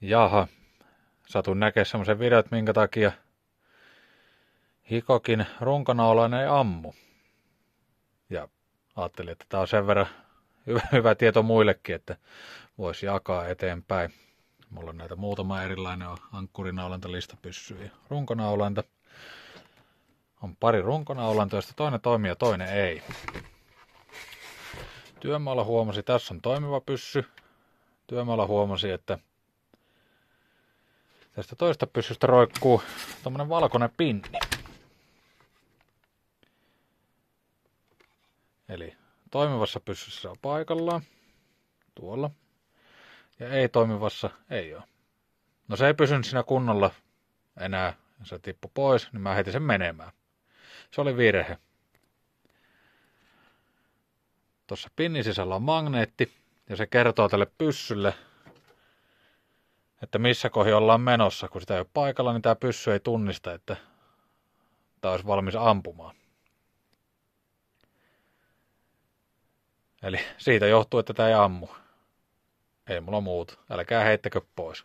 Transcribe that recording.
Jaha, satun näkemään semmoisen videon, että minkä takia Hikokin runkonaulainen ei ammu. Ja ajattelin, että tämä on sen verran hyvä tieto muillekin, että voisi jakaa eteenpäin. Mulla on näitä muutama erilainen, on ankkurinaulanta, listapyssyä ja runkonaulanta. On pari runkonaulanta, joista toinen toimii ja toinen ei. Työmaalla huomasi, tässä on toimiva pyssy. Työmaalla huomasi, että tästä toista pyssystä roikkuu tommonen valkoinen pinni. Eli toimivassa pyssyssä on paikallaan, tuolla, ja ei toimivassa ei ole. No se ei pysynyt siinä kunnolla enää, se tippui pois, niin mä heitin sen menemään. Se oli virhe. Tuossa pinnin sisällä on magneetti, ja se kertoo tälle pyssylle, että missä kohin ollaan menossa. Kun sitä ei ole paikalla, niin tämä pyssy ei tunnista, että tämä olisi valmis ampumaan. Eli siitä johtuu, että tämä ei ammu. Ei mulla muuta. Älkää heittäkö pois.